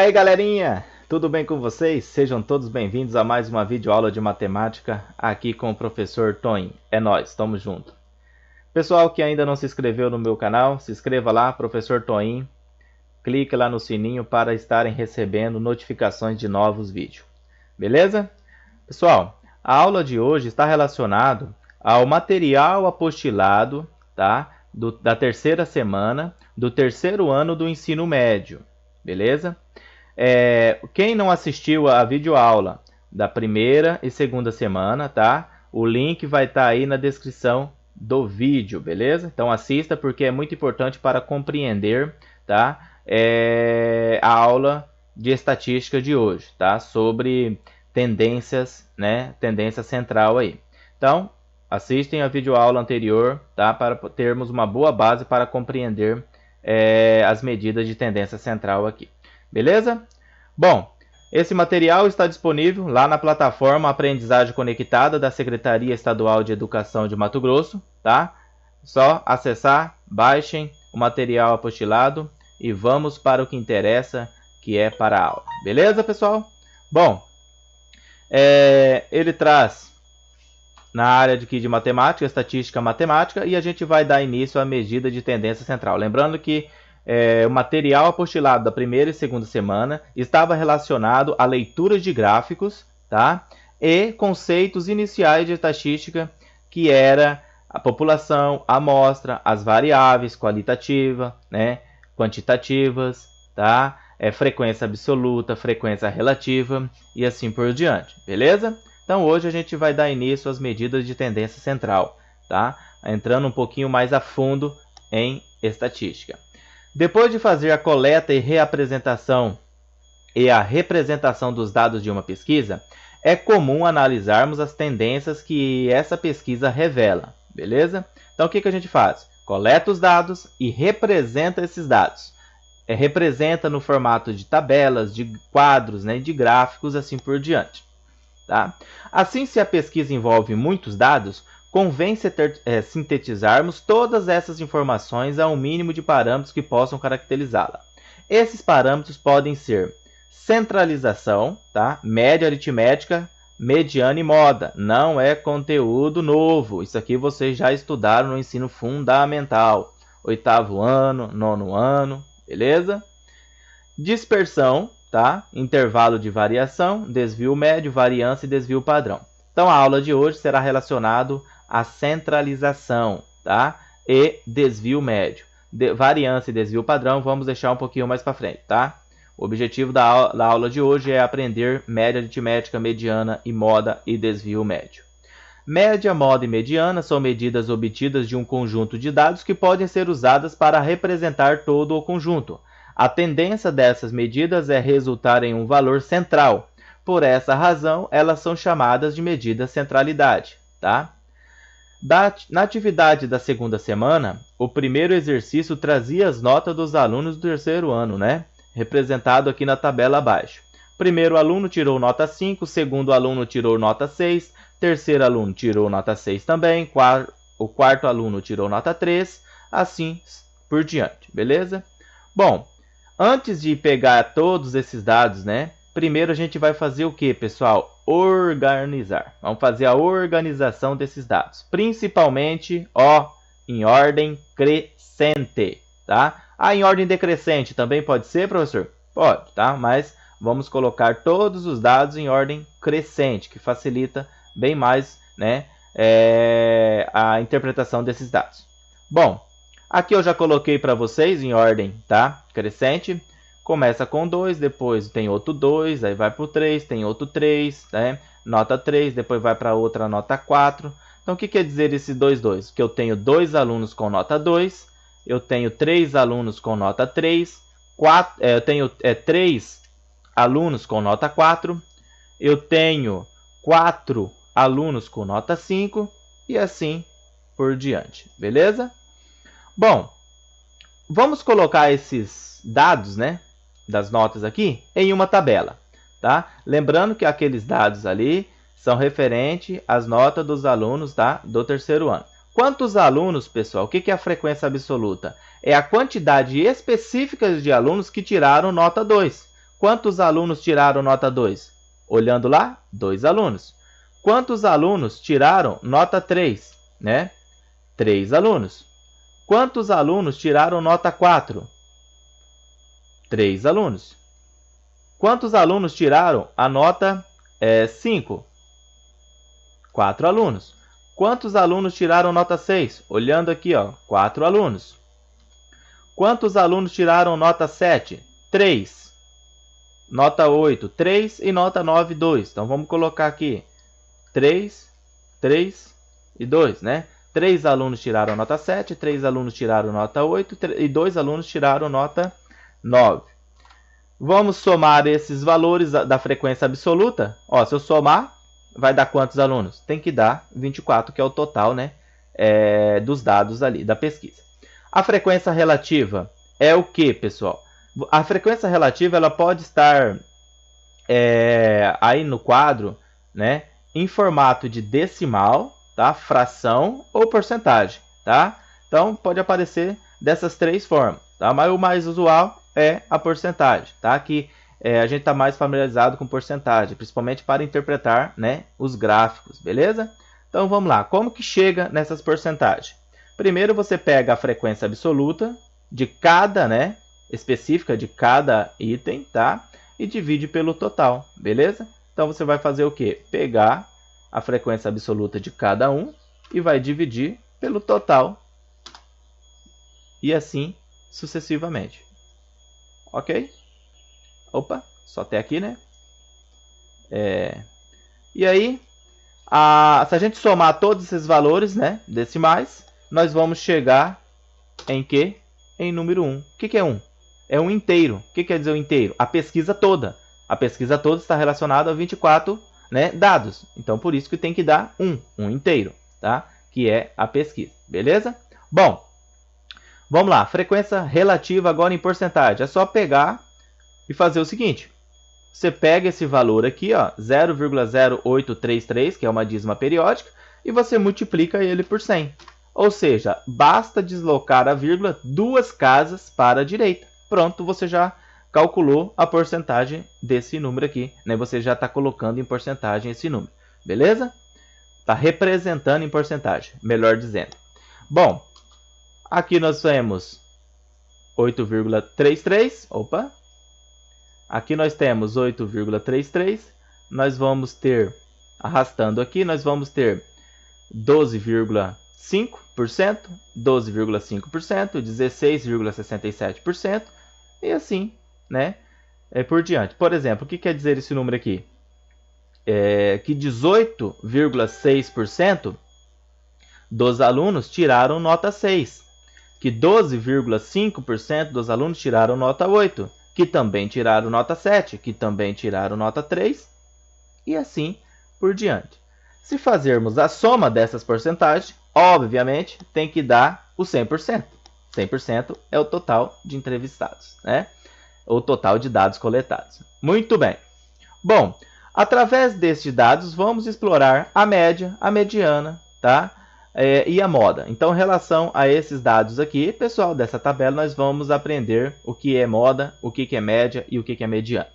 aí, galerinha? Tudo bem com vocês? Sejam todos bem-vindos a mais uma videoaula de matemática aqui com o professor Toim. É nóis, tamo junto. Pessoal que ainda não se inscreveu no meu canal, se inscreva lá, professor Toim. Clique lá no sininho para estarem recebendo notificações de novos vídeos. Beleza? Pessoal, a aula de hoje está relacionada ao material apostilado, tá? Da terceira semana do terceiro ano do ensino médio. Beleza? Quem não assistiu a videoaula da primeira e segunda semana, tá? O link vai estar aí na descrição do vídeo, beleza? Então assista porque é muito importante para compreender, tá? A aula de estatística de hoje, tá? Sobre tendências, né? Tendência central aí. Então, assistem a videoaula anterior, tá? Para termos uma boa base para compreender as medidas de tendência central aqui. Beleza? Bom, esse material está disponível lá na plataforma Aprendizagem Conectada da Secretaria Estadual de Educação de Mato Grosso, tá? Só acessar, baixem o material apostilado e vamos para o que interessa, que é para a aula. Beleza, pessoal? Bom, ele traz na área de matemática, estatística matemática, e a gente vai dar início à medida de tendência central. Lembrando que o material apostilado da primeira e segunda semana estava relacionado a leituras de gráficos, tá? E conceitos iniciais de estatística, que era a população, a amostra, as variáveis qualitativa, né? Quantitativas, tá? Frequência absoluta, frequência relativa e assim por diante, beleza? Então hoje a gente vai dar início às medidas de tendência central, tá? Entrando um pouquinho mais a fundo em estatística. Depois de fazer a coleta e reapresentação e a representação dos dados de uma pesquisa, é comum analisarmos as tendências que essa pesquisa revela, beleza? Então o que a gente faz? Coleta os dados e representa esses dados. Representa no formato de tabelas, de quadros, né, de gráficos, assim por diante. Tá? Assim, se a pesquisa envolve muitos dados, convém sintetizarmos todas essas informações a um mínimo de parâmetros que possam caracterizá-la. Esses parâmetros podem ser centralização, tá? Média aritmética, mediana e moda. Não é conteúdo novo. Isso aqui vocês já estudaram no ensino fundamental. 8º ano, 9º ano, beleza? Dispersão, tá? Intervalo de variação, desvio médio, variância e desvio padrão. Então a aula de hoje será relacionado a centralização, tá? E desvio médio. Variância e desvio padrão vamos deixar um pouquinho mais para frente, tá? O objetivo da aula de hoje é aprender média aritmética, mediana e moda e desvio médio. Média, moda e mediana são medidas obtidas de um conjunto de dados que podem ser usadas para representar todo o conjunto. A tendência dessas medidas é resultar em um valor central. Por essa razão, elas são chamadas de medidas centralidade, tá? Na atividade da segunda semana, o primeiro exercício trazia as notas dos alunos do terceiro ano, né? Representado aqui na tabela abaixo. O primeiro aluno tirou nota 5, o segundo aluno tirou nota 6, o terceiro aluno tirou nota 6 também, o quarto aluno tirou nota 3, assim por diante, beleza? Bom, antes de pegar todos esses dados, né? Primeiro a gente vai fazer o que, pessoal? Organizar. Vamos fazer a organização desses dados. Principalmente, em ordem crescente, tá? Em ordem decrescente também pode ser, professor? Pode, tá? Mas vamos colocar todos os dados em ordem crescente, que facilita bem mais, né? A interpretação desses dados. Bom, aqui eu já coloquei para vocês em ordem, tá? Crescente. Começa com 2, depois tem outro 2, aí vai para o 3, tem outro 3, né? Nota 3, depois vai para outra nota 4. Então, o que quer dizer esse 2, 2? Que eu tenho 2 alunos com nota 2, eu tenho 3 alunos com nota 3, eu tenho 3 alunos com nota 4, eu tenho 4 alunos com nota 5 e assim por diante, beleza? Bom, vamos colocar esses dados, né? Das notas aqui em uma tabela, tá? Lembrando que aqueles dados ali são referentes às notas dos alunos, tá? Do terceiro ano. Quantos alunos, pessoal? O que é a frequência absoluta? É a quantidade específica de alunos que tiraram nota 2. Quantos alunos tiraram nota 2? Olhando lá, 2 alunos. Quantos alunos tiraram nota 3? Né? 3 alunos. Quantos alunos tiraram nota 4? 3 alunos. Quantos alunos tiraram a nota 5? 4 alunos. Quantos alunos tiraram nota 6? Olhando aqui, ó, 4 alunos. Quantos alunos tiraram nota 7? 3. Nota 8, 3 e nota 9, 2. Então vamos colocar aqui 3, 3 e 2, né? 3 alunos tiraram nota 7, 3 alunos tiraram nota 8 e 2 alunos tiraram nota 9. Vamos somar esses valores da frequência absoluta. Ó, se eu somar, vai dar quantos alunos? Tem que dar 24, que é o total, né, dos dados ali, da pesquisa. A frequência relativa é o que, pessoal? A frequência relativa ela pode estar aí no quadro, né, em formato de decimal, tá? Fração ou porcentagem, tá? Então pode aparecer dessas três formas, tá? Mas o mais usual é a porcentagem, tá? Que a gente está mais familiarizado com porcentagem, principalmente para interpretar, né, os gráficos, beleza? Então vamos lá, como que chega nessas porcentagens? Primeiro você pega a frequência absoluta de cada, né, específica de cada item, tá? E divide pelo total, beleza? Então você vai fazer o quê? Pegar a frequência absoluta de cada um e vai dividir pelo total e assim sucessivamente. Ok? Opa, só até aqui, né? E aí, se a gente somar todos esses valores, né, decimais, nós vamos chegar em quê? Em número 1. O que é 1? É um inteiro. O que quer dizer o inteiro? A pesquisa toda. A pesquisa toda está relacionada a 24, né, dados. Então, por isso que tem que dar um inteiro, tá? Que é a pesquisa, beleza? Bom, vamos lá. Frequência relativa agora em porcentagem. É só pegar e fazer o seguinte. Você pega esse valor aqui, ó, 0,0833, que é uma dízima periódica, e você multiplica ele por 100. Ou seja, basta deslocar a vírgula 2 casas para a direita. Pronto, você já calculou a porcentagem desse número aqui, né? Você já está colocando em porcentagem esse número, beleza? Está representando em porcentagem, melhor dizendo. Bom, aqui nós temos 8,33, opa. Aqui nós temos 8,33, nós vamos ter, arrastando aqui, nós vamos ter 12,5%, 12,5%, 16,67% e assim, né, por diante. Por exemplo, o que quer dizer esse número aqui? Que 18,6% dos alunos tiraram nota 6, que 12,5% dos alunos tiraram nota 8, que também tiraram nota 7, que também tiraram nota 3, e assim por diante. Se fazermos a soma dessas porcentagens, obviamente, tem que dar o 100%. 100% é o total de entrevistados, né? O total de dados coletados. Muito bem. Bom, através destes dados, vamos explorar a média, a mediana, tá? E a moda. Então, em relação a esses dados aqui, pessoal, dessa tabela, nós vamos aprender o que é moda, o que é média e o que é mediana.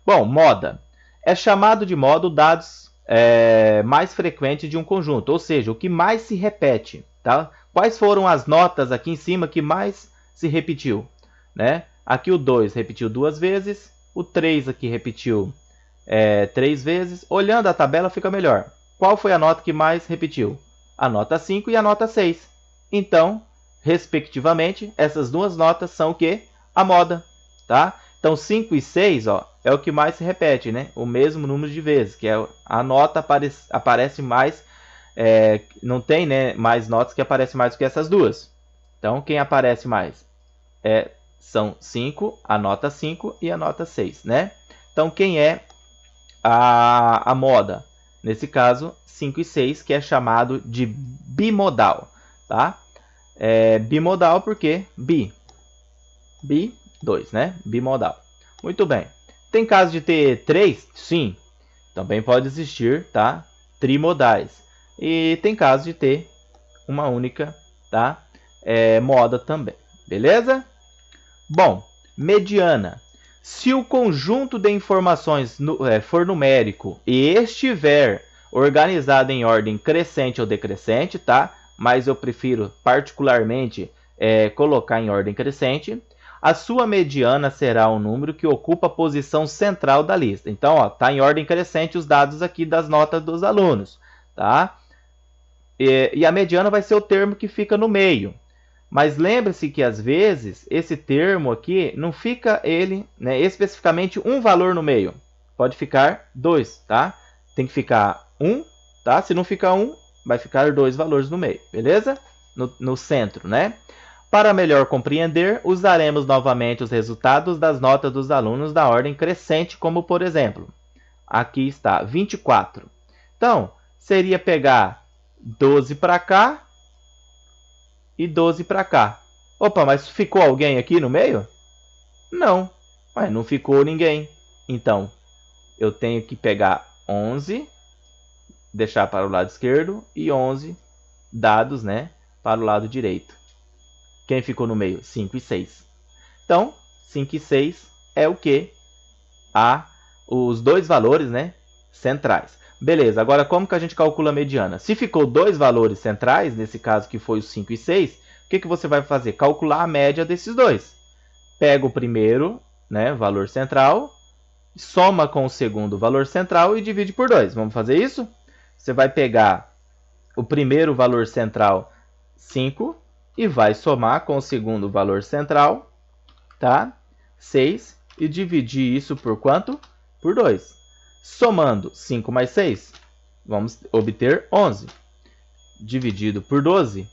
Bom, moda. É chamado de moda dados mais frequentes de um conjunto, ou seja, o que mais se repete. Tá? Quais foram as notas aqui em cima que mais se repetiu? Né? Aqui o 2 repetiu 2 vezes, o 3 aqui repetiu 3 vezes. Olhando a tabela fica melhor. Qual foi a nota que mais repetiu? A nota 5 e a nota 6. Então, respectivamente, essas duas notas são o quê? A moda. Tá? Então, 5 e 6 ó, é o que mais se repete, né? O mesmo número de vezes, que é a nota aparece mais, não tem, né, mais notas que aparecem mais do que essas duas. Então, quem aparece mais? São 5, a nota 5 e a nota 6, né? Então, quem é a moda? Nesse caso, 5 e 6, que é chamado de bimodal, tá? Bimodal porque bi, 2, né? Bimodal. Muito bem. Tem caso de ter 3? Sim. Também pode existir, tá? Trimodais. E tem caso de ter uma única, tá? Moda também. Beleza? Bom, mediana. Se o conjunto de informações for numérico e estiver organizado em ordem crescente ou decrescente, tá? Mas eu prefiro particularmente colocar em ordem crescente. A sua mediana será um número que ocupa a posição central da lista. Então, tá em ordem crescente os dados aqui das notas dos alunos, tá? E a mediana vai ser o termo que fica no meio. Mas lembre-se que às vezes esse termo aqui não fica ele, né, especificamente um valor no meio. Pode ficar 2, tá? Tem que ficar 1, tá? Se não ficar 1, vai ficar 2 valores no meio, beleza? No centro, né? Para melhor compreender, usaremos novamente os resultados das notas dos alunos da ordem crescente, como por exemplo, aqui está 24. Então, seria pegar 12 para cá e 12 para cá. Opa, mas ficou alguém aqui no meio? Não, mas não ficou ninguém. Então, eu tenho que pegar 11, deixar para o lado esquerdo, e 11 dados, né, para o lado direito. Quem ficou no meio? 5 e 6. Então, 5 e 6 é o que? Os dois valores, né, centrais. Beleza, agora como que a gente calcula a mediana? Se ficou dois valores centrais, nesse caso que foi os 5 e 6, o que você vai fazer? Calcular a média desses dois. Pega o primeiro, né, valor central, soma com o segundo valor central e divide por 2. Vamos fazer isso? Você vai pegar o primeiro valor central, 5, e vai somar com o segundo valor central, tá? 6, e dividir isso por quanto? Por 2. Somando 5 mais 6, vamos obter 11. Dividido por 12,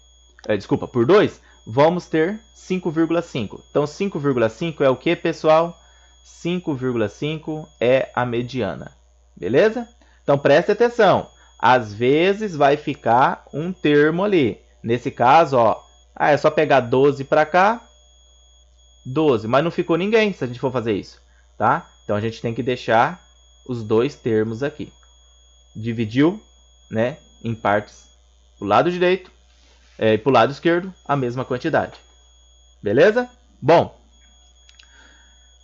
por 2, vamos ter 5,5. Então, 5,5 é o que, pessoal? 5,5 é a mediana. Beleza? Então, preste atenção. Às vezes vai ficar um termo ali. Nesse caso, é só pegar 12 para cá, 12. Mas não ficou ninguém se a gente for fazer isso, tá? Então, a gente tem que deixar os dois termos aqui. Dividiu, né, em partes para o lado direito e para o lado esquerdo a mesma quantidade. Beleza? Bom,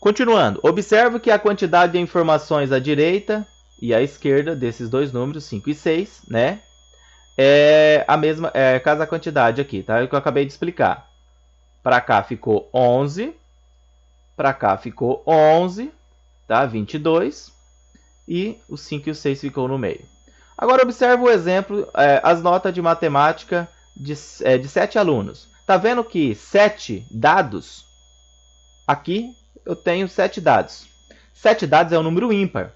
continuando. Observe que a quantidade de informações à direita e à esquerda desses dois números, 5 e 6, né, é a mesma, casa a quantidade aqui, tá? É o que eu acabei de explicar. Para cá ficou 11, para cá ficou 11, tá? 22, e o 5 e o 6 ficou no meio. Agora observe o exemplo, as notas de matemática de 7 alunos. Tá vendo que 7 dados, aqui eu tenho 7 dados. 7 dados é um número ímpar.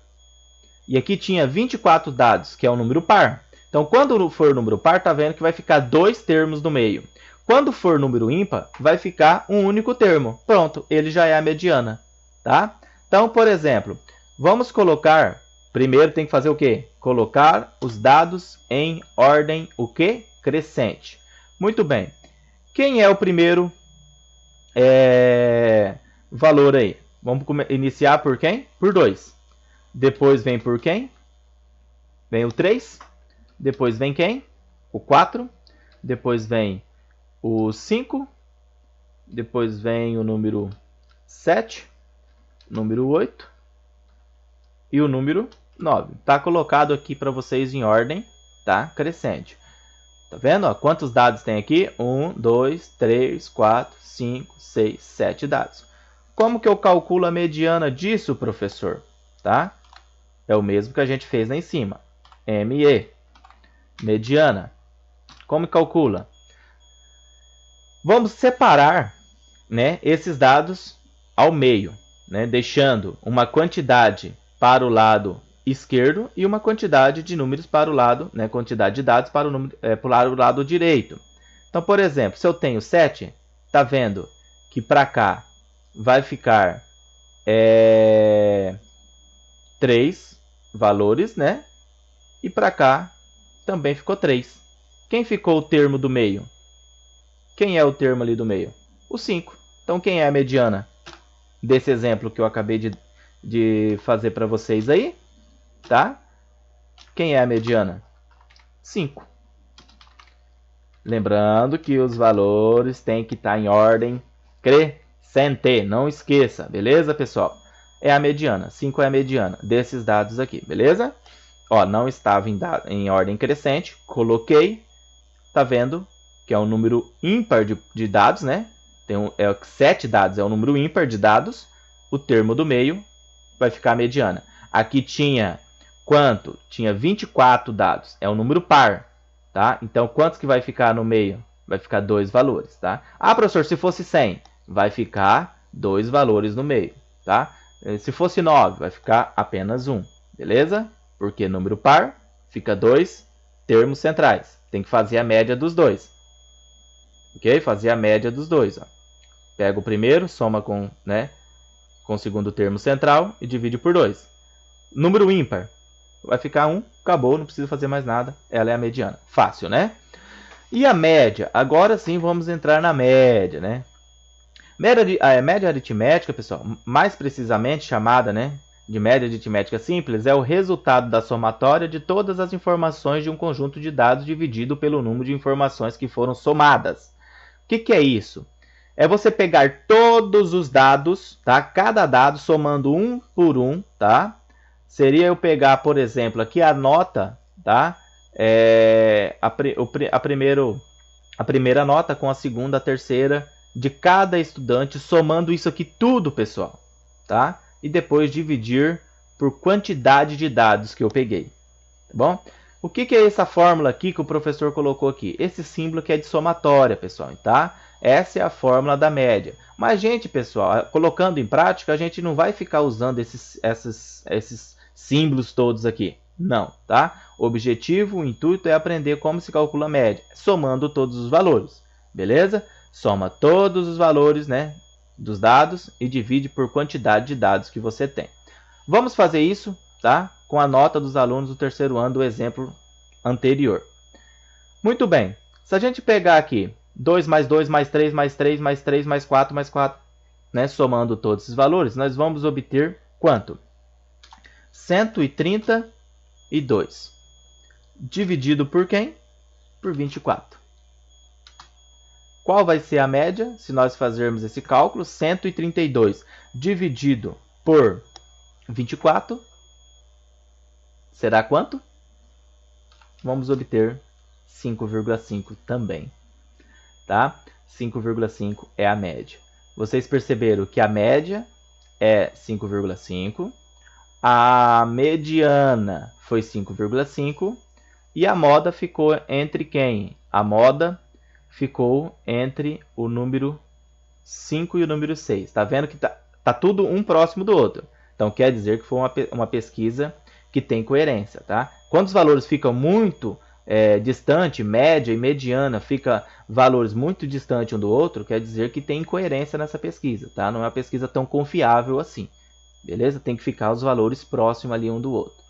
E aqui tinha 24 dados, que é um número par. Então, quando for número par, tá vendo que vai ficar dois termos no meio. Quando for número ímpar, vai ficar um único termo. Pronto, ele já é a mediana, tá? Então, por exemplo, vamos colocar, primeiro tem que fazer o quê? Colocar os dados em ordem, o quê? Crescente. Muito bem. Quem é o primeiro valor aí? Vamos iniciar por quem? Por 2. Depois vem por quem? Vem o 3. Depois vem quem? O 4. Depois vem o 5. Depois vem o número 7. Número 8. E o número 9. Está colocado aqui para vocês em ordem, tá? Crescente. Tá vendo? Ó, quantos dados tem aqui? 1, 2, 3, 4, 5, 6, 7 dados. Como que eu calculo a mediana disso, professor? Tá? É o mesmo que a gente fez lá em cima. ME. Mediana. Como calcula? Vamos separar, né, esses dados ao meio, né, deixando uma quantidade para o lado esquerdo e uma quantidade de números para o lado, né, quantidade de dados para o lado direito. Então, por exemplo, se eu tenho 7, tá vendo que para cá vai ficar 3 valores, né? E para cá também ficou 3. Quem ficou o termo do meio? Quem é o termo ali do meio? O 5. Então, quem é a mediana desse exemplo que eu acabei de fazer para vocês aí? Tá? Quem é a mediana? 5. Lembrando que os valores têm que estar em ordem crescente. Não esqueça, beleza, pessoal? é a mediana. 5 é a mediana desses dados aqui, beleza? Ó, não estava em ordem crescente, coloquei, tá vendo que é um número ímpar de dados, né? 7 dados, é um número ímpar de dados. O termo do meio vai ficar a mediana. Aqui tinha quanto? Tinha 24 dados, é um número par, tá? Então, quantos que vai ficar no meio? Vai ficar 2 valores, tá? Ah, professor, se fosse 100, vai ficar 2 valores no meio, tá? Se fosse 9, vai ficar apenas 1, beleza? Porque número par fica 2 termos centrais. Tem que fazer a média dos dois. Ok? Fazer a média dos dois. Ó. Pega o primeiro, soma com o segundo termo central e divide por 2. Número ímpar. Vai ficar 1, acabou, não precisa fazer mais nada. Ela é a mediana. Fácil, né? E a média? Agora sim vamos entrar na média, né? Média aritmética, pessoal, mais precisamente chamada, de média aritmética simples, é o resultado da somatória de todas as informações de um conjunto de dados dividido pelo número de informações que foram somadas. O que é isso? É você pegar todos os dados, tá? Cada dado somando um por um, tá? Seria eu pegar, por exemplo, aqui a nota, tá? A primeira nota com a segunda, a terceira de cada estudante, somando isso aqui tudo, pessoal, tá? E depois dividir por quantidade de dados que eu peguei, tá bom? O que é essa fórmula aqui que o professor colocou aqui? Esse símbolo que é de somatória, pessoal, tá? Essa é a fórmula da média. Mas, gente, pessoal, colocando em prática, a gente não vai ficar usando esses símbolos todos aqui. Não, tá? O objetivo, o intuito é aprender como se calcula a média, somando todos os valores, beleza? Soma todos os valores, dos dados e divide por quantidade de dados que você tem. Vamos fazer isso, tá? Com a nota dos alunos do terceiro ano do exemplo anterior. Muito bem. Se a gente pegar aqui 2 mais 2 mais 3 mais 3 mais 3 mais 4 mais 4, somando todos esses valores, nós vamos obter quanto? 132. Dividido por quem? Por 24. Qual vai ser a média? Se nós fazermos esse cálculo, 132 dividido por 24, será quanto? Vamos obter 5,5 também, tá? 5,5 é a média. Vocês perceberam que a média é 5,5, a mediana foi 5,5 e a moda ficou entre quem? A moda ficou entre o número 5 e o número 6. Tá vendo que tá tudo um próximo do outro. Então, quer dizer que foi uma pesquisa que tem coerência, tá? Quando os valores ficam muito distante, média e mediana fica valores muito distantes um do outro, quer dizer que tem incoerência nessa pesquisa, tá? Não é uma pesquisa tão confiável assim, beleza? Tem que ficar os valores próximos ali um do outro.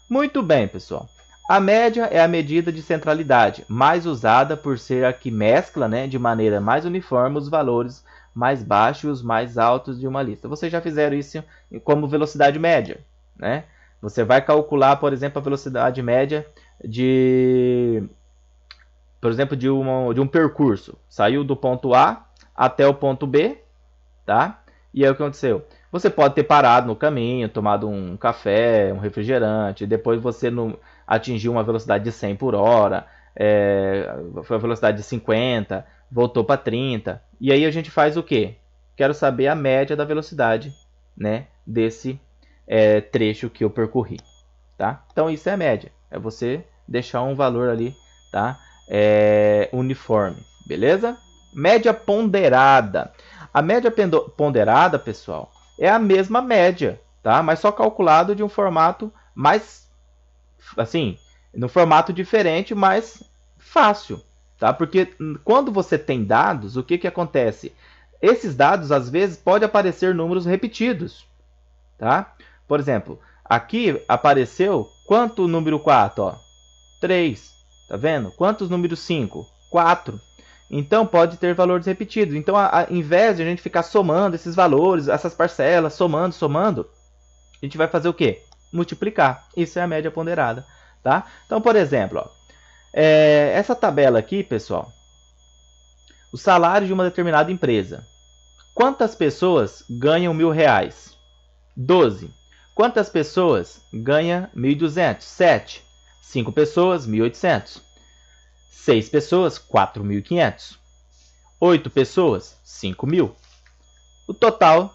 Muito bem, pessoal. A média é a medida de centralidade, mais usada por ser a que mescla, de maneira mais uniforme os valores mais baixos e os mais altos de uma lista. Vocês já fizeram isso como velocidade média, Você vai calcular, por exemplo, a velocidade média por exemplo, de um percurso. Saiu do ponto A até o ponto B, tá? E aí o que aconteceu? Você pode ter parado no caminho, tomado um café, um refrigerante, depois você atingiu uma velocidade de 100 por hora, foi a velocidade de 50, voltou para 30. E aí a gente faz o quê? Quero saber a média da velocidade, desse trecho que eu percorri, tá? Então isso é a média, é você deixar um valor ali, tá? Uniforme, beleza? Média ponderada. A média ponderada, pessoal, é a mesma média, tá? Mas só calculado de um formato mais, assim, no formato diferente, mais fácil, tá? Porque quando você tem dados, o que acontece? Esses dados, às vezes, pode aparecer números repetidos, tá? Por exemplo, aqui apareceu quanto o número 4? Ó? 3, tá vendo? Quantos números 5? 4. Então, pode ter valores repetidos. Então, ao invés de a gente ficar somando esses valores, essas parcelas, somando, a gente vai fazer o quê? Multiplicar. Isso é a média ponderada, tá? Então, por exemplo, ó, essa tabela aqui, pessoal, o salário de uma determinada empresa. Quantas pessoas ganham R$1.000? 12. Quantas pessoas ganha 1.200? 7. 5 pessoas, 1.800. 6 pessoas, 4.500. 8 pessoas, 5.000. O total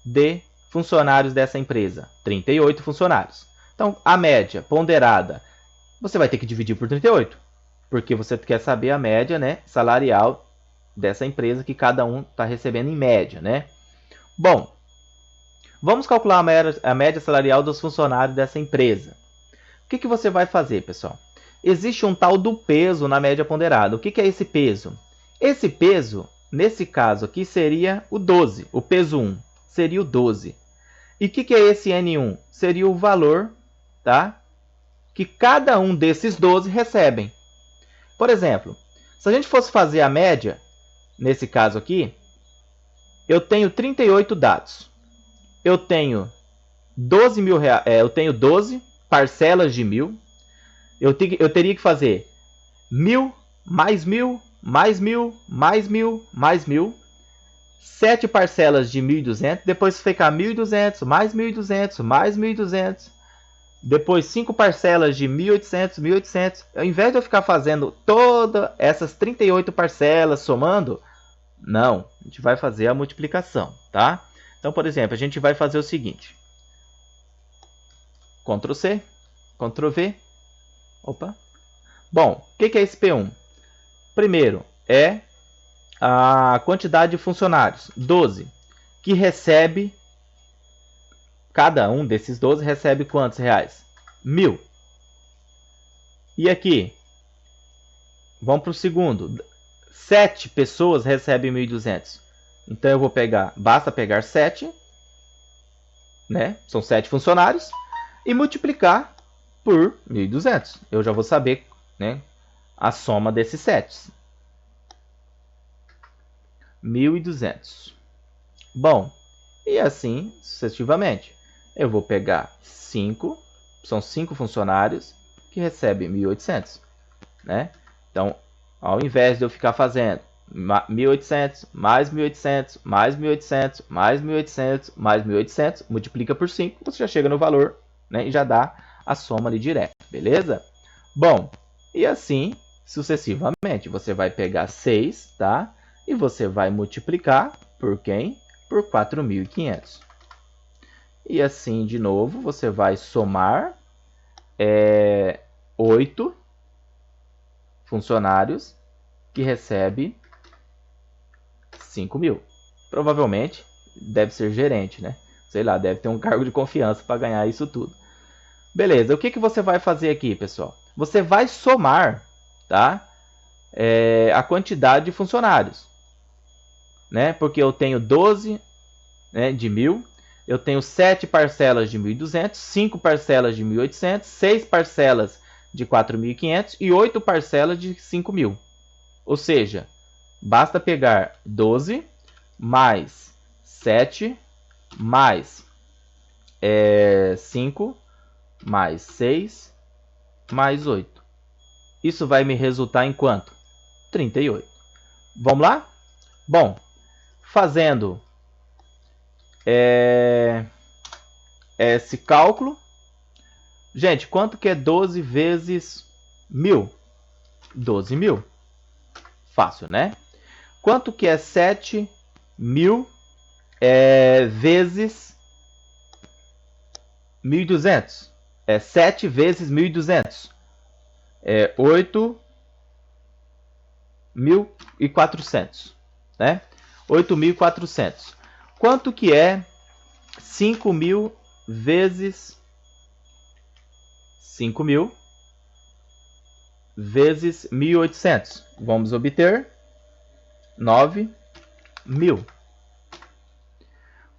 de funcionários dessa empresa, 38 funcionários. Então, a média ponderada, você vai ter que dividir por 38, porque você quer saber a média, né, salarial dessa empresa que cada um está recebendo em média, né? Bom, vamos calcular a média salarial dos funcionários dessa empresa. O que você vai fazer, pessoal? Existe um tal do peso na média ponderada. O que é esse peso? Esse peso, nesse caso aqui, seria o 12. O peso 1 seria o 12. E o que é esse N1? Seria o valor, tá, que cada um desses 12 recebem. Por exemplo, se a gente fosse fazer a média, nesse caso aqui, eu tenho 38 dados. Eu tenho 12 mil reais, eu tenho 12 parcelas de 1.000. Eu teria que fazer 1.000, mais 1.000, mais 1.000, mais 1.000, mais 1.000. 7 parcelas de 1.200. Depois ficar 1.200, mais 1.200, mais 1.200. Depois 5 parcelas de 1.800, 1.800. Ao invés de eu ficar fazendo todas essas 38 parcelas somando, não, a gente vai fazer a multiplicação, tá? Então, por exemplo, a gente vai fazer o seguinte. Ctrl C, Ctrl V. Opa. Bom, o que é esse P1? Primeiro, é a quantidade de funcionários, 12, que recebe, cada um desses 12 recebe quantos reais? 1.000. E aqui, vamos para o segundo, 7 pessoas recebem 1.200. Então eu vou pegar, basta pegar 7, né? São 7 funcionários, e multiplicar por 1.200. Eu já vou saber, né, a soma desses 7. 1.200. Bom, e assim sucessivamente. Eu vou pegar 5, são 5 funcionários que recebem 1.800, né? Então, ao invés de eu ficar fazendo 1.800, mais 1.800, mais 1.800, mais 1.800, mais 1.800, multiplica por 5, você já chega no valor, né? E já dá a soma ali direto, beleza? Bom, e assim sucessivamente. Você vai pegar 6, tá? E você vai multiplicar por quem? Por 4.500. E assim, de novo, você vai somar 8 funcionários que recebem 5.000. Provavelmente deve ser gerente, né? Sei lá, deve ter um cargo de confiança para ganhar isso tudo. Beleza, o que você vai fazer aqui, pessoal? Você vai somar, tá? A quantidade de funcionários, né? Porque eu tenho 12, né, de 1.000, eu tenho 7 parcelas de 1.200, 5 parcelas de 1.800, 6 parcelas de 4.500 e 8 parcelas de 5.000. Ou seja, basta pegar 12 mais 7 mais 5 mais 6 mais 8. Isso vai me resultar em quanto? 38. Vamos lá? Bom, fazendo esse cálculo. Gente, quanto que é 12 vezes 1.000? 12.000. Fácil, né? Quanto que é 7.000 vezes 1.200? 7 vezes 1.200. 8.400, né? 8.400. Quanto que é 5.000 vezes 5.000 vezes 1.800? Vamos obter 9.000.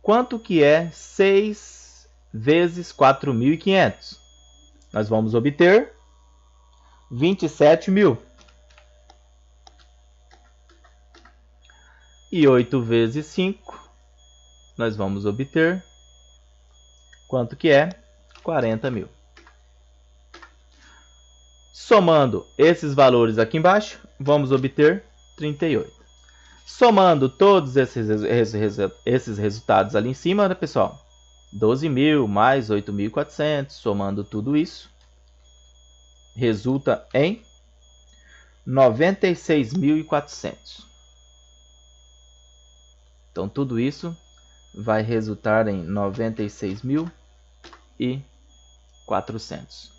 Quanto que é 6 vezes 4.500? Nós vamos obter 27.000. E 8 vezes 5, nós vamos obter quanto que é? 40.000. Somando esses valores aqui embaixo, vamos obter 38. Somando todos esses resultados ali em cima, né, pessoal? 12.000 mais 8.400, somando tudo isso, resulta em 96.400. Então, tudo isso vai resultar em 96.400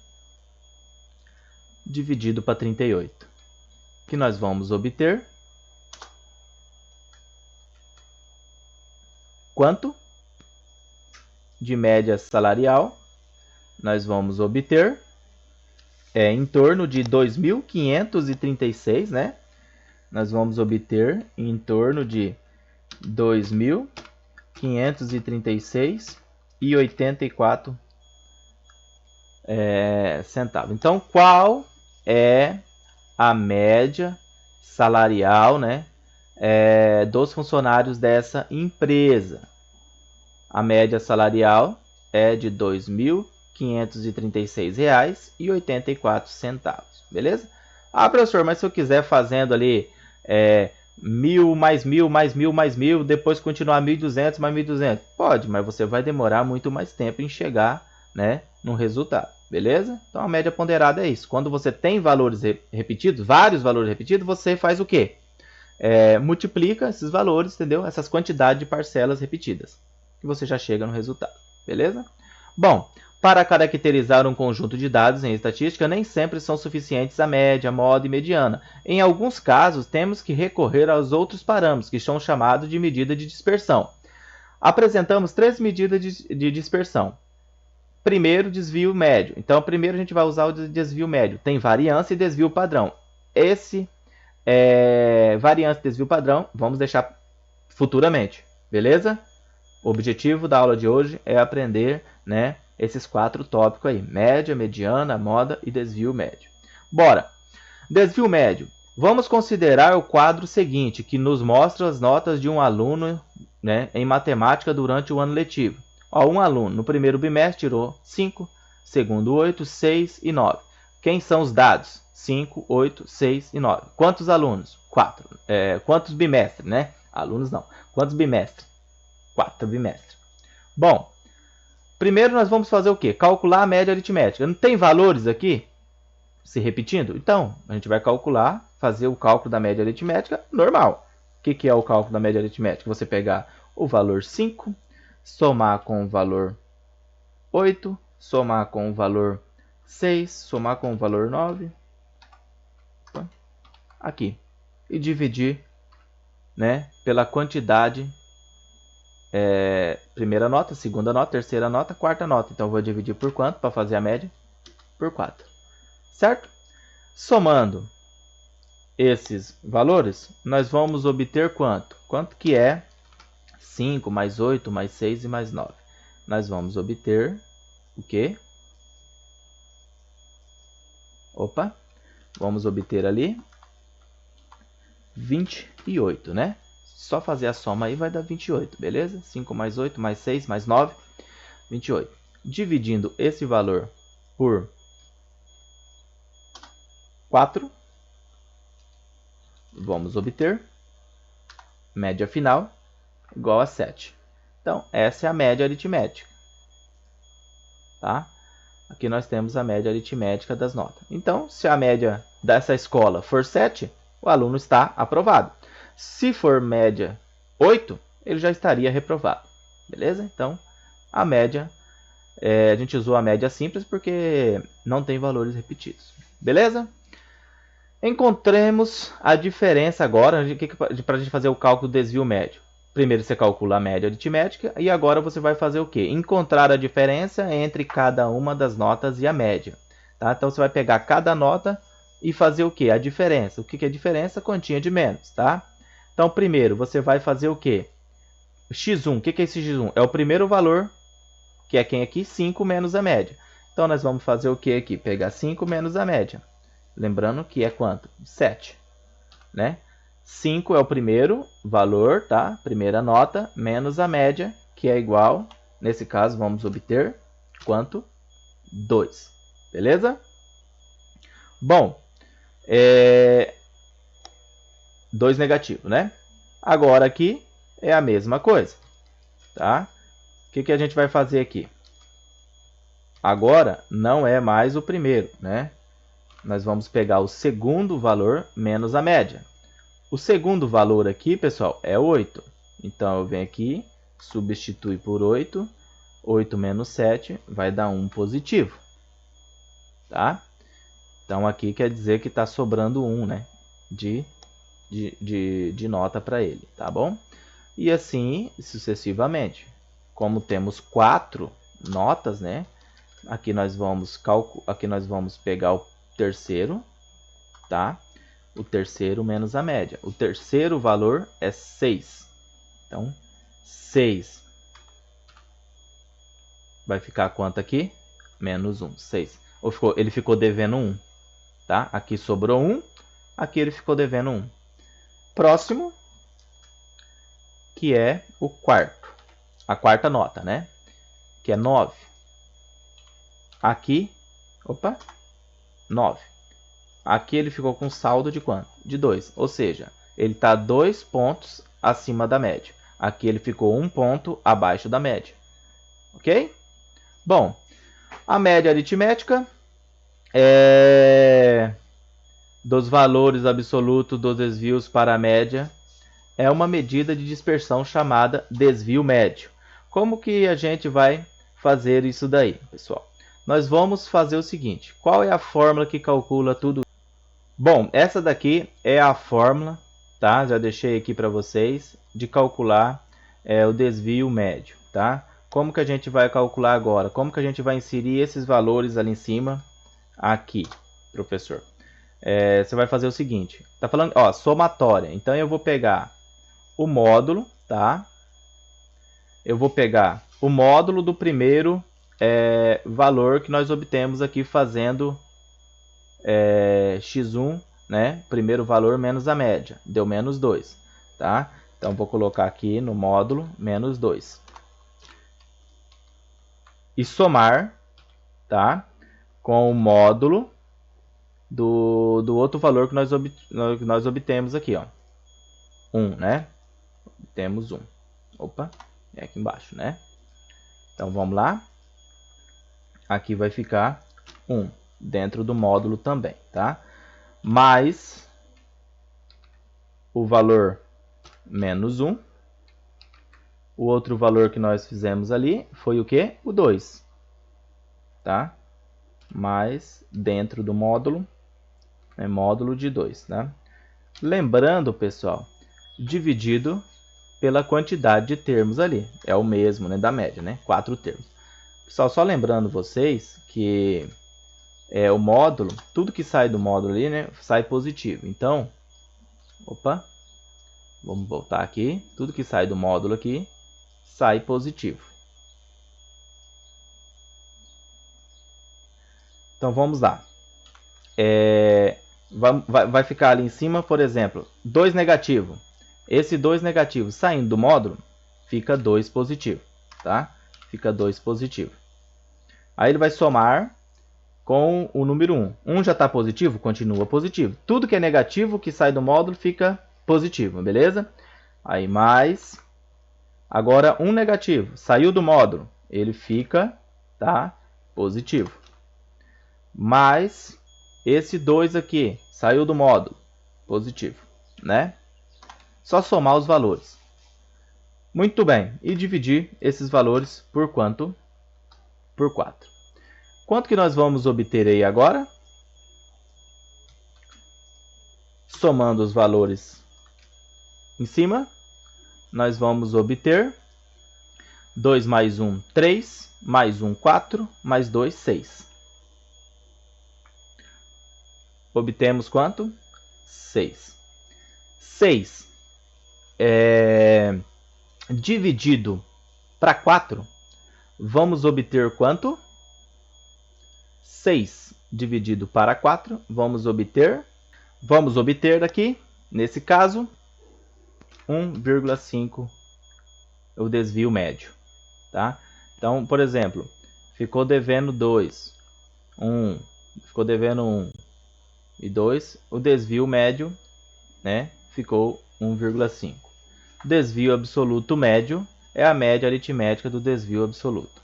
dividido para 38, que nós vamos obter quanto? De média salarial, nós vamos obter em torno de 2.536, né? Nós vamos obter em torno de 2.536,84 centavos. Então, qual é a média salarial, né, dos funcionários dessa empresa? A média salarial é de R$ 2.536,84, beleza? Ah, professor, mas se eu quiser fazendo ali 1.000 mais 1.000 mais 1.000 mais 1.000, depois continuar 1.200 mais 1.200, pode, mas você vai demorar muito mais tempo em chegar, né, no resultado, beleza? Então a média ponderada é isso. Quando você tem valores repetidos, vários valores repetidos, você faz o quê? Multiplica esses valores, entendeu? Essas quantidades de parcelas repetidas, que você já chega no resultado, beleza? Bom, para caracterizar um conjunto de dados em estatística, nem sempre são suficientes a média, moda e mediana. Em alguns casos, temos que recorrer aos outros parâmetros, que são chamados de medida de dispersão. Apresentamos 3 medidas de dispersão. Primeiro, desvio médio. Então, primeiro a gente vai usar o desvio médio. Tem variância e desvio padrão. Esse variância e desvio padrão, vamos deixar futuramente, beleza? O objetivo da aula de hoje é aprender, né, esses 4 tópicos aí: média, mediana, moda e desvio médio. Bora! Desvio médio. Vamos considerar o quadro seguinte, que nos mostra as notas de um aluno, né, em matemática durante o ano letivo. Ó, um aluno no primeiro bimestre tirou 5, segundo 8, 6 e 9. Quem são os dados? 5, 8, 6 e 9. Quantos alunos? 4. Quantos bimestres, né? Alunos não. Quantos bimestres? 4 bimestres. Bom, primeiro nós vamos fazer o quê? Calcular a média aritmética. Não tem valores aqui se repetindo? Então, a gente vai calcular, fazer o cálculo da média aritmética normal. O que é o cálculo da média aritmética? Você pegar o valor 5, somar com o valor 8, somar com o valor 6, somar com o valor 9, aqui, e dividir, né, pela quantidade, primeira nota, segunda nota, terceira nota, quarta nota. Então, eu vou dividir por quanto para fazer a média? Por 4. Certo? Somando esses valores, nós vamos obter quanto? Quanto que é 5 mais 8 mais 6 e mais 9? Nós vamos obter o quê? Opa! Vamos obter ali 28, né? Só fazer a soma aí vai dar 28, beleza? 5 mais 8 mais 6 mais 9, 28. Dividindo esse valor por 4, vamos obter média final igual a 7. Então, essa é a média aritmética. Tá? Aqui nós temos a média aritmética das notas. Então, se a média dessa escola for 7, o aluno está aprovado. Se for média 8, ele já estaria reprovado. Beleza? Então, a média, a gente usou a média simples porque não tem valores repetidos. Beleza? Encontremos a diferença agora para a gente fazer o cálculo do desvio médio. Primeiro você calcula a média aritmética e agora você vai fazer o quê? Encontrar a diferença entre cada uma das notas e a média. Tá? Então você vai pegar cada nota e fazer o quê? A diferença. O que é a diferença? Continha de menos. Tá? Então primeiro você vai fazer o quê? x1. O que é esse x1? É o primeiro valor, que é quem aqui? 5 menos a média. Então nós vamos fazer o quê aqui? Pegar 5 menos a média. Lembrando que é quanto? 7, né? 5 é o primeiro valor, tá? Primeira nota, menos a média, que é igual, nesse caso, vamos obter quanto? 2, beleza? Bom, 2 negativo, né? Agora aqui é a mesma coisa, tá? que a gente vai fazer aqui? Agora não é mais o primeiro, né? Nós vamos pegar o segundo valor menos a média. O segundo valor aqui, pessoal, é 8. Então, eu venho aqui, substitui por 8. 8 menos 7 vai dar 1 positivo. Tá? Então, aqui quer dizer que está sobrando 1, né? De nota para ele, tá bom? E assim sucessivamente. Como temos 4 notas, né? Aqui nós vamos pegar o terceiro, tá? O terceiro menos a média. O terceiro valor é 6. Então, 6 vai ficar quanto aqui? Menos 1, 6. Ele ficou devendo 1, tá? Aqui sobrou 1, aqui ele ficou devendo 1. Próximo, que é o quarto. A quarta nota, né? Que é 9. Aqui, 9. Aqui ele ficou com saldo de quanto? De 2. Ou seja, ele está 2 pontos acima da média. Aqui ele ficou 1 ponto abaixo da média. Ok? Bom, a média aritmética dos valores absolutos dos desvios para a média é uma medida de dispersão chamada desvio médio. Como que a gente vai fazer isso daí, pessoal? Nós vamos fazer o seguinte. Qual é a fórmula que calcula tudo? Bom, essa daqui é a fórmula, tá? Já deixei aqui para vocês, de calcular o desvio médio, tá? Como que a gente vai calcular agora? Como que a gente vai inserir esses valores ali em cima, aqui, professor? Você vai fazer o seguinte, tá falando, ó, somatória. Então eu vou pegar o módulo, tá? Eu vou pegar o módulo do primeiro valor que nós obtemos aqui fazendo x1, né? Primeiro valor menos a média, deu menos 2, tá? Então vou colocar aqui no módulo menos 2. E somar, tá? Com o módulo do outro valor que nós obtemos aqui, ó. 1, né? Temos 1. Opa, é aqui embaixo, né? Então vamos lá. Aqui vai ficar 1 dentro do módulo também, tá? Mais o valor menos 1. O outro valor que nós fizemos ali foi o quê? O 2, tá? Mais dentro do módulo, módulo de 2, tá? Lembrando, pessoal, dividido pela quantidade de termos ali. É o mesmo, né, da média, né? 4 termos. Pessoal, só lembrando vocês que o módulo, tudo que sai do módulo ali, né, sai positivo. Então, vamos voltar aqui. Tudo que sai do módulo aqui, sai positivo. Então, vamos lá. Vai ficar ali em cima, por exemplo, 2 negativo. Esse 2 negativo saindo do módulo, fica 2 positivo, tá? Fica 2 positivo. Aí ele vai somar com o número 1. 1 já está positivo? Continua positivo. Tudo que é negativo que sai do módulo fica positivo, beleza? Aí mais. Agora 1 negativo. Saiu do módulo. Ele fica, tá? Positivo. Mais esse 2 aqui. Saiu do módulo. Positivo, né? Só somar os valores. Muito bem. E dividir esses valores por quanto? Por 4. Quanto que nós vamos obter aí agora? Somando os valores em cima, nós vamos obter 2 mais 1, 3, mais 1, 4, mais 2, 6. Obtemos quanto? 6. 6 dividido para 4, vamos obter quanto? 6 dividido para 4, vamos obter daqui, nesse caso, 1,5 o desvio médio, tá? Então, por exemplo, ficou devendo 2, 1, ficou devendo 1 e 2, o desvio médio, né, ficou 1,5. Desvio absoluto médio é a média aritmética do desvio absoluto.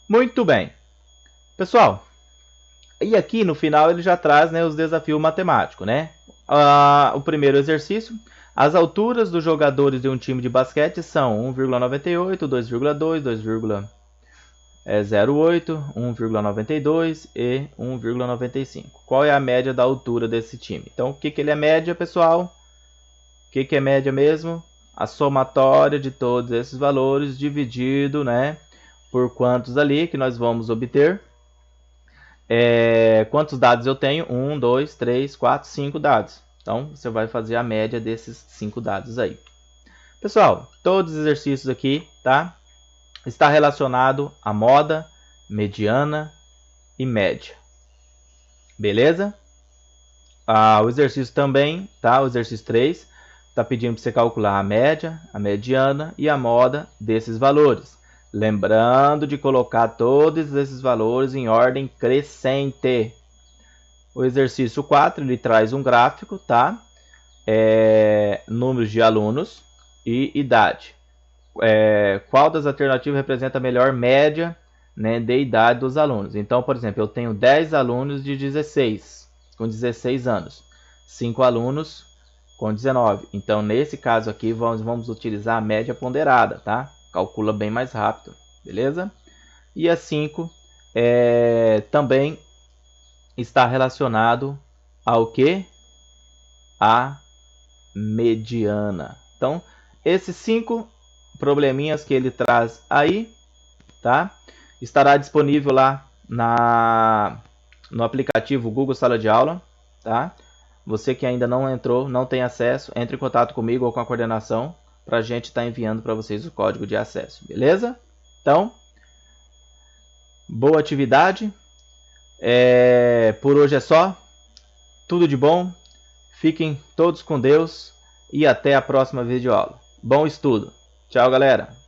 Muito bem. Pessoal, e aqui no final ele já traz, né, os desafios matemáticos, né? O primeiro exercício: as alturas dos jogadores de um time de basquete são 1,98, 2,2, 2,08, 1,92 e 1,95. Qual é a média da altura desse time? Então, o que ele é média, pessoal? O que é média mesmo? A somatória de todos esses valores dividido, né, por quantos ali que nós vamos obter. Quantos dados eu tenho? 1, 2, 3, 4, 5 dados. Então, você vai fazer a média desses 5 dados aí. Pessoal, todos os exercícios aqui, tá? Está relacionado a moda, mediana e média. Beleza? O exercício também, tá? O exercício 3 está pedindo para você calcular a média, a mediana e a moda desses valores. Lembrando de colocar todos esses valores em ordem crescente. O exercício 4, ele traz um gráfico, tá? Números de alunos e idade. Qual das alternativas representa a melhor média, né, de idade dos alunos? Então, por exemplo, eu tenho 10 alunos com 16 anos. 5 alunos com 19. Então, nesse caso aqui, vamos utilizar a média ponderada, tá? Calcula bem mais rápido, beleza? E a 5 também está relacionado ao que? A mediana. Então, esses 5 probleminhas que ele traz aí, tá? Estará disponível lá no aplicativo Google Sala de Aula, tá? Você que ainda não entrou, não tem acesso, entre em contato comigo ou com a coordenação para a gente estar enviando para vocês o código de acesso, beleza? Então, boa atividade. Por hoje é só. Tudo de bom. Fiquem todos com Deus e até a próxima videoaula. Bom estudo. Tchau, galera.